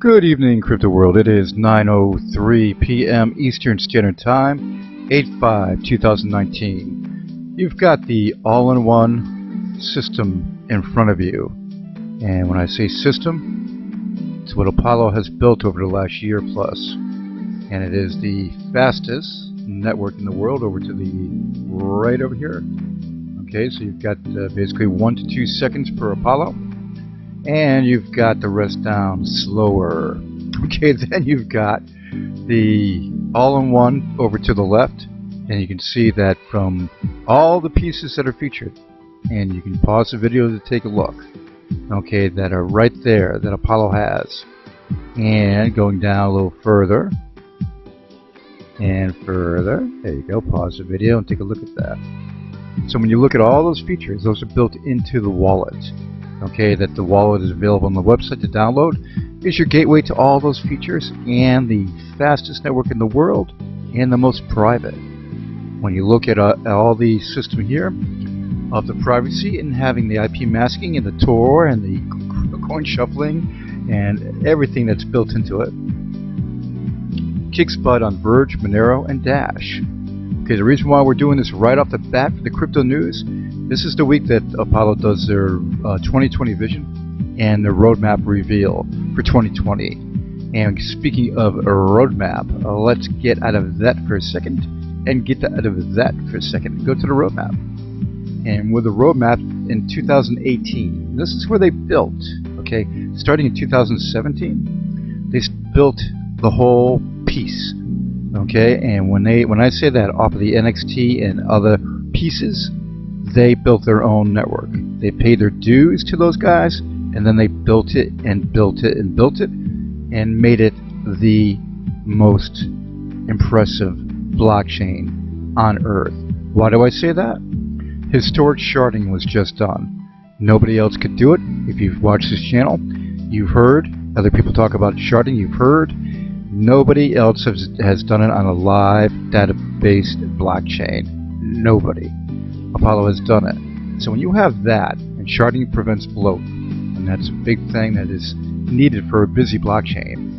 Good evening, Crypto World. It is 9:03 p.m. Eastern Standard Time, 8/5/2019. You've got the all-in-one system in front of you. And when I say system, it's what Apollo has built over the last year plus. And it is the fastest network in the world over to the right over here. Okay, so you've got basically 1 to 2 seconds per Apollo. And you've got the rest down slower. Okay, then you've got the all-in-one over to the left, and you can see that from all the pieces that are featured, and you can pause the video to take a look, okay, that are right there that Apollo has. And going down a little further and further, there you go, pause the video and take a look at that. So when you look at all those features, those are built into the wallet. Okay, that the wallet is available on the website to download. Is your gateway to all those features and the fastest network in the world and the most private. When you look at all the system here of the privacy and having the IP masking and the Tor and the coin shuffling and everything that's built into it, kicks butt on Verge, Monero, and Dash. Okay, the reason why we're doing this right off the bat for the crypto news, this is the week that Apollo does their 2020 vision and their roadmap reveal for 2020. And speaking of a roadmap, let's get out of that for a second and get out of that for a second. Go to the roadmap. And with the roadmap in 2018, this is where they built, okay, starting in 2017, they built the whole piece. Okay, and when I say that off of the NXT and other pieces, they built their own network. They paid their dues to those guys, and then they built it and built it and built it and made it the most impressive blockchain on Earth. Why do I say that? Historic sharding was just done. Nobody else could do it. If you've watched this channel, you've heard other people talk about sharding. You've heard nobody else has done it on a live database blockchain. Nobody. Apollo has done it. So when you have that, and sharding prevents bloat, and that's a big thing that is needed for a busy blockchain.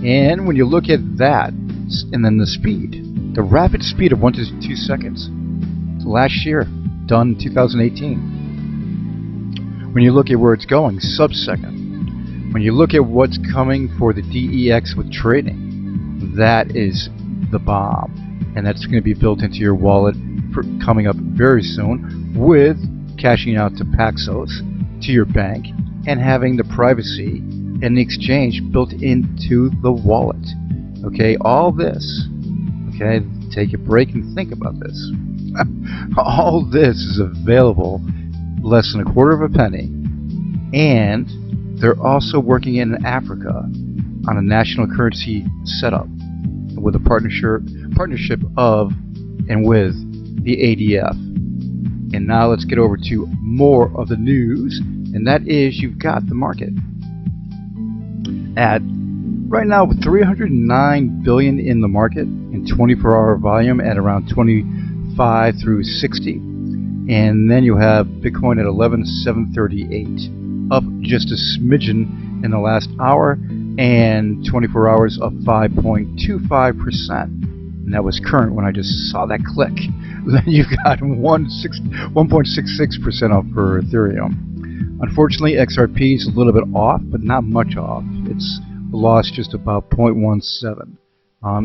And when you look at that, and then the speed, the rapid speed of 1 to 2 seconds, last year, done in 2018. When you look at where it's going, sub-second. When you look at what's coming for the DEX with trading, that is the bomb. And that's going to be built into your wallet for coming up very soon, with cashing out to Paxos, to your bank, and having the privacy and the exchange built into the wallet. Okay, all this, okay, take a break and think about this. All this is available less than a quarter of a penny, and they're also working in Africa on a national currency setup with a partnership of and with the ADF. And now let's get over to more of the news, and that is you've got the market at right now 309 billion in the market in 24-hour volume at around 25 through 60, and then you have Bitcoin at 11,738, up just a smidgen in the last hour, and 24 hours up 5.25%. And that was current when I just saw that click. Then you've got 1.66% off for Ethereum. Unfortunately, XRP is a little bit off, but not much off. It's lost just about 0.17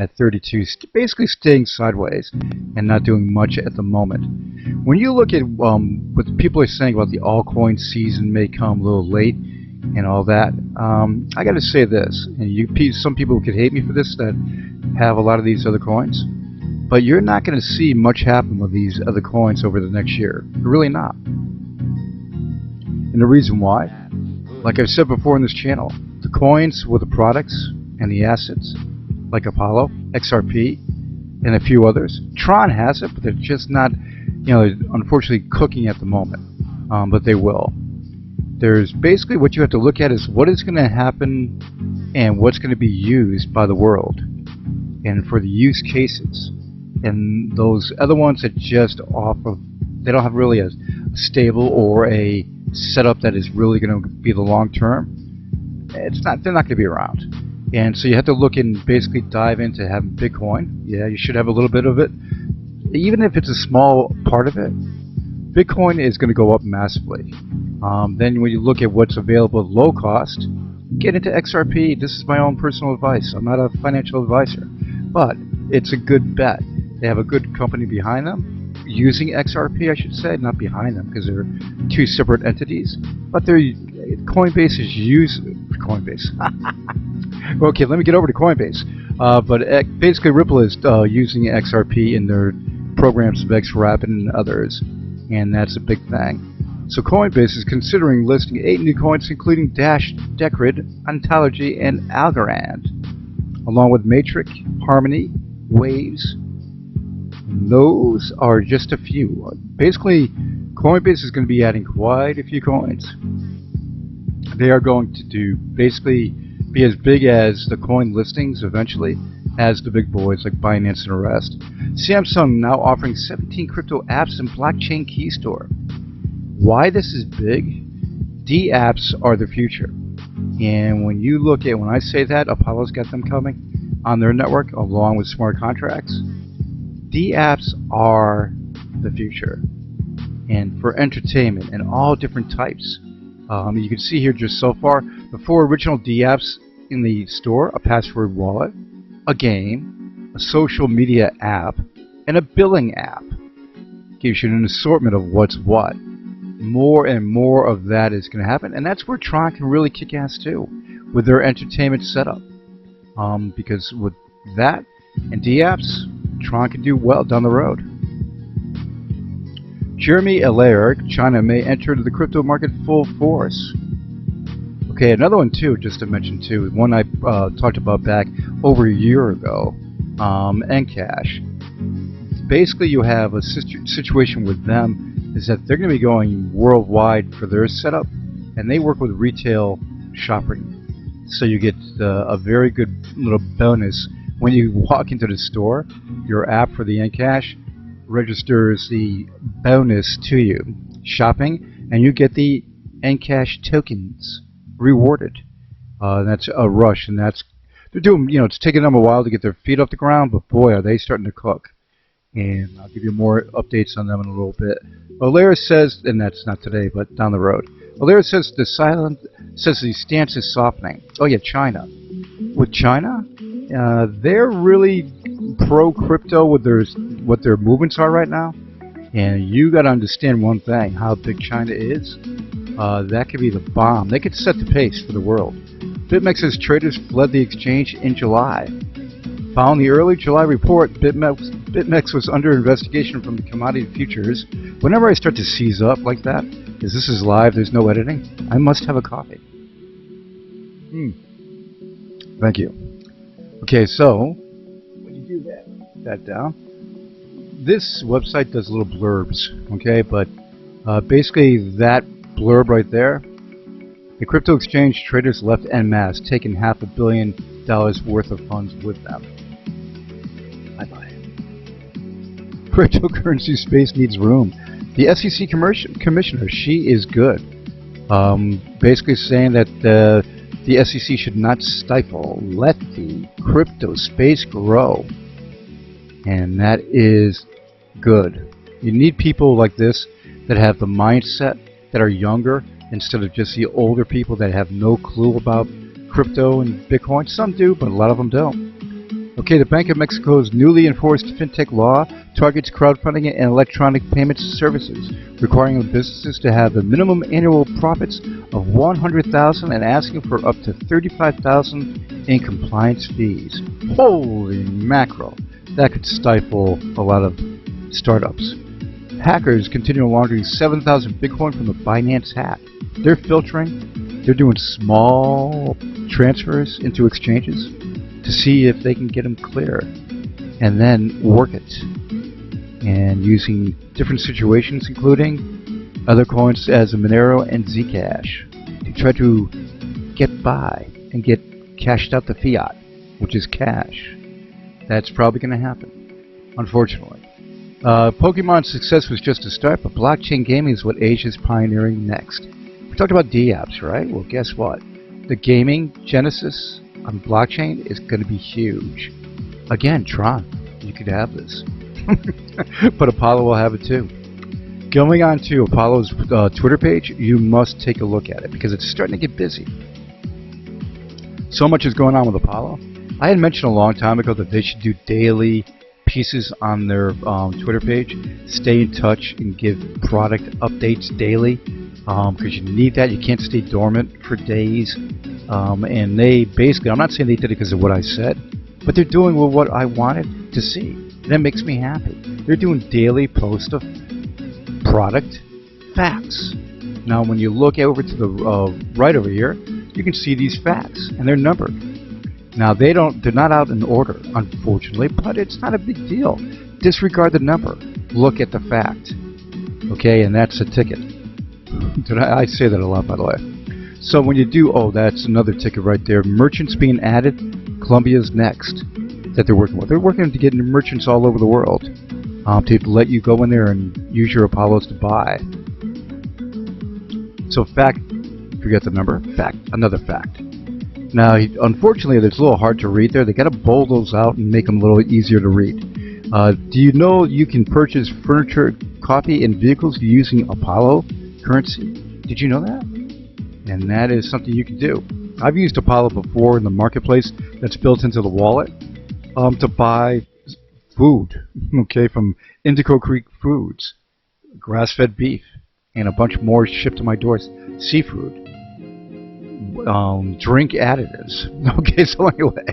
at 32, basically staying sideways and not doing much at the moment. When you look at what people are saying about the altcoin season may come a little late and all that, I got to say this, and some people could hate me for this that have a lot of these other coins, but you're not going to see much happen with these other coins over the next year. You're really not. And the reason why, like I've said before in this channel, the coins with the products and the assets, like Apollo, XRP, and a few others. Tron has it, but they're just not, unfortunately cooking at the moment. But they will. There's basically what you have to look at is what is going to happen and what's going to be used by the world, and for the use cases. And those other ones that just offer, they don't have really a stable or a setup that is really going to be the long term. they're not going to be around. And so you have to look and basically dive into having Bitcoin. Yeah, you should have a little bit of it. Even if it's a small part of it, Bitcoin is going to go up massively. Then when you look at what's available at low cost, get into XRP. This is my own personal advice. I'm not a financial advisor, but it's a good bet. They have a good company behind them, using XRP, I should say, not behind them, because they're two separate entities. But Coinbase is using Coinbase. Okay, let me get over to Coinbase. Basically, Ripple is using XRP in their programs of XRapid and others, and that's a big thing. So Coinbase is considering listing 8 new coins, including Dash, Decred, Ontology, and Algorand, along with Matrix, Harmony, Waves. Those are just a few. Basically, Coinbase is going to be adding quite a few coins. They are going to basically be as big as the coin listings eventually, as the big boys like Binance and the rest. Samsung now offering 17 crypto apps and blockchain Keystore. Why this is big? Dapps are the future. And when you look at, when I say that, Apollo's got them coming on their network along with smart contracts. Dapps are the future. And for entertainment and all different types. You can see here just so far, the 4 original Dapps in the store: a password wallet, a game, a social media app, and a billing app. Gives you an assortment of what's what. More and more of that is going to happen, and that's where Tron can really kick ass too, with their entertainment setup. Because with that and Dapps, Tron can do well down the road. Jeremy Allaire, China may enter the crypto market full force. Okay, another one too, just to mention too, one I talked about back over a year ago, Encash. Basically, you have a situation with them is that they're going to be going worldwide for their setup, and they work with retail shopping. So you get a very good little bonus when you walk into the store. Your app for the Encash registers the bonus to you, shopping, and you get the Encash tokens rewarded. That's a rush, and they're doing. It's taking them a while to get their feet off the ground, but boy, are they starting to cook. And I'll give you more updates on them in a little bit. Allaire says, and that's not today, but down the road. Allaire says the stance is softening. Oh yeah, China. With China, they're really pro-crypto with what their movements are right now. And you got to understand one thing: how big China is. That could be the bomb. They could set the pace for the world. BitMEX's traders fled the exchange in July. Following the early July report, BitMEX was under investigation from the Commodity Futures. Whenever I start to seize up like that, because this is live, there's no editing, I must have a coffee. Thank you. Okay, so when you do that down, this website does little blurbs, okay, but basically that blurb right there, the crypto exchange traders left en masse, taking $500 million worth of funds with them. Bye-bye. Cryptocurrency space needs room. The SEC Commissioner, she is good. Basically saying that the SEC should not stifle. Let the crypto space grow. And that is good. You need people like this that have the mindset, that are younger, instead of just the older people that have no clue about crypto and Bitcoin. Some do, but a lot of them don't. Okay, the Bank of Mexico's newly enforced fintech law targets crowdfunding and electronic payment services, requiring businesses to have the minimum annual profits of $100,000 and asking for up to $35,000 in compliance fees. Holy mackerel! That could stifle a lot of startups. Hackers continue laundering 7,000 Bitcoin from the Binance hack. They're filtering. They're doing small transfers into exchanges to see if they can get them clear, and then work it. And using different situations, including other coins as Monero and Zcash, to try to get by and get cashed out the fiat, which is cash. That's probably going to happen, unfortunately. Pokemon's success was just a start, but blockchain gaming is what Asia's pioneering next. We talked about Dapps, right? Well, guess what? the gaming genesis on blockchain is going to be huge. Again, Tron, you could have this. But Apollo will have it too. Going on to Apollo's Twitter page, you must take a look at it because it's starting to get busy. So much is going on with Apollo. I had mentioned a long time ago that they should do daily pieces on their Twitter page. Stay in touch and give product updates daily because you need that. You can't stay dormant for days. And they basically, I'm not saying they did it because of what I said, but they're doing what I wanted to see. And that makes me happy. They're doing daily posts of product facts. Now when you look over to the right over here, you can see these facts and they're numbered. Now they're not out in order, unfortunately, but it's not a big deal. Disregard the number. Look at the fact. Okay, and that's a ticket. I say that a lot, by the way. So when you do, oh, that's another ticket right there. Merchants being added. Colombia's next that they're working with. They're working to get merchants all over the world to let you go in there and use your Apollos to buy. So fact, forget the number. Fact, another fact. Now, unfortunately, it's a little hard to read there. They got to bold those out and make them a little easier to read. Do you know you can purchase furniture, coffee, and vehicles using Apollo currency? Did you know that? And that is something you can do. I've used Apollo before in the marketplace that's built into the wallet to buy food, okay, from Indigo Creek Foods, grass-fed beef, and a bunch more shipped to my doors, seafood, drink additives. Okay, so anyway,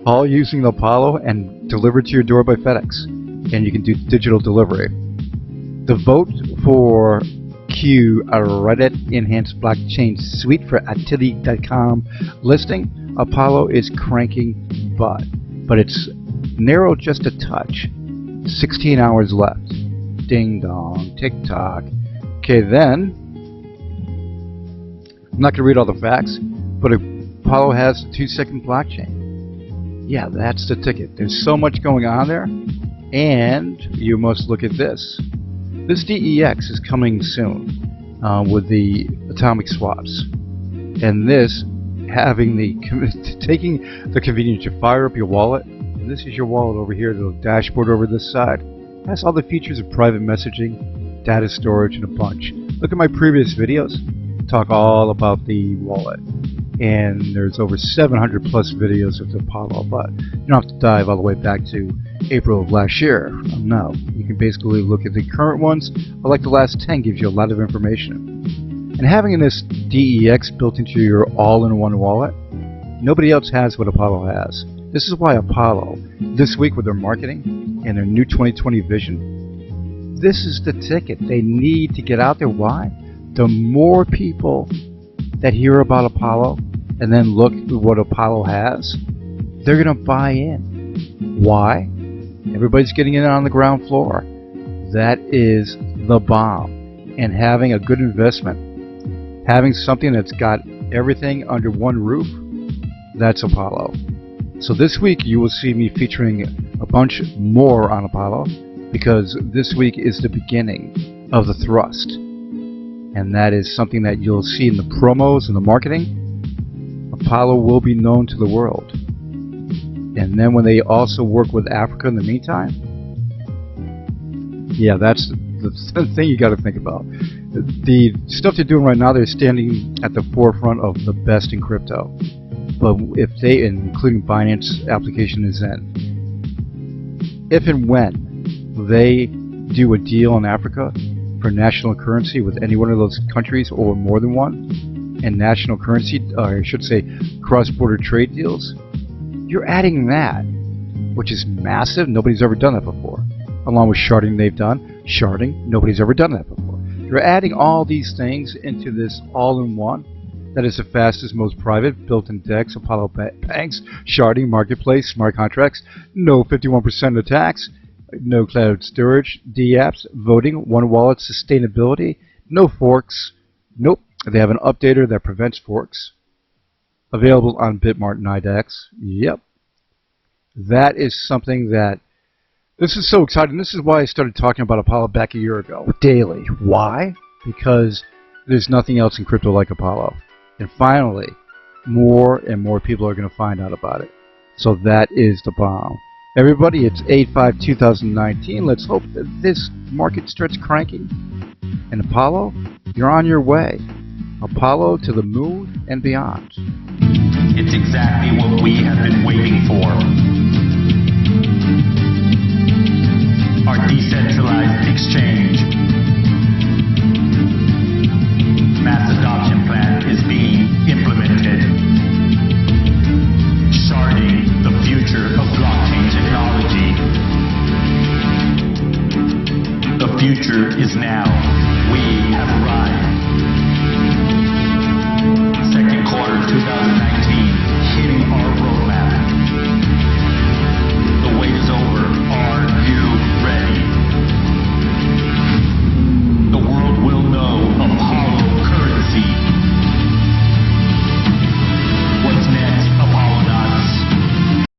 all using the Apollo and delivered to your door by FedEx, and you can do digital delivery. The vote for Q, a Reddit enhanced blockchain suite for Utility.com listing, Apollo is cranking butt, but it's narrowed just a touch. 16 hours left. Ding dong, tick tock. Okay, then I'm not going to read all the facts, but Apollo has a 2-second blockchain. Yeah, that's the ticket. There's so much going on there, and you must look at this. This DEX is coming soon with the atomic swaps, and this having taking the convenience to fire up your wallet. This is your wallet over here, the dashboard over this side. It has all the features of private messaging, data storage, and a bunch. Look at my previous videos. Talk all about the wallet. And there's over 700 plus videos of the Apollo, but you don't have to dive all the way back to April of last year. No, you can basically look at the current ones, or like the last 10 gives you a lot of information. And having this DEX built into your all-in-one wallet, nobody else has what Apollo has. This is why Apollo, this week with their marketing and their new 2020 vision, this is the ticket. They need to get out there. Why? The more people that hear about Apollo and then look at what Apollo has, they're going to buy in. Why? Everybody's getting in on the ground floor. That is the bomb. And having a good investment, having something that's got everything under one roof, that's Apollo. So this week you will see me featuring a bunch more on Apollo because this week is the beginning of the thrust. And that is something that you'll see in the promos and the marketing. Apollo will be known to the world. And then when they also work with Africa in the meantime, yeah, that's the thing you got to think about. The stuff they're doing right now, they're standing at the forefront of the best in crypto. But if they, including Binance application is in, if and when they do a deal in Africa for national currency with any one of those countries or more than one, and national currency, or I should say cross-border trade deals, you're adding that, which is massive. Nobody's ever done that before. Along with Sharding they've done. Sharding, nobody's ever done that before. You're adding all these things into this all-in-one. That is the fastest, most private, built-in DEX, Apollo banks, Sharding, marketplace, smart contracts, no 51% of tax, no cloud storage, Dapps, voting, one wallet, sustainability, no forks, nope. They have an updater that prevents forks. Available on Bitmart and IDEX. Yep. That is something that, this is so exciting. This is why I started talking about Apollo back a year ago. Daily. Why? Because there's nothing else in crypto like Apollo. And finally, more and more people are going to find out about it. So that is the bomb. Everybody, it's 8/5/2019. Let's hope that this market starts cranking. And Apollo, you're on your way. Apollo to the moon and beyond. It's exactly what we have been waiting for. Our decentralized exchange. Mass adoption plan is being implemented. Sharding, the future of blockchain technology. The future is now. We have arrived.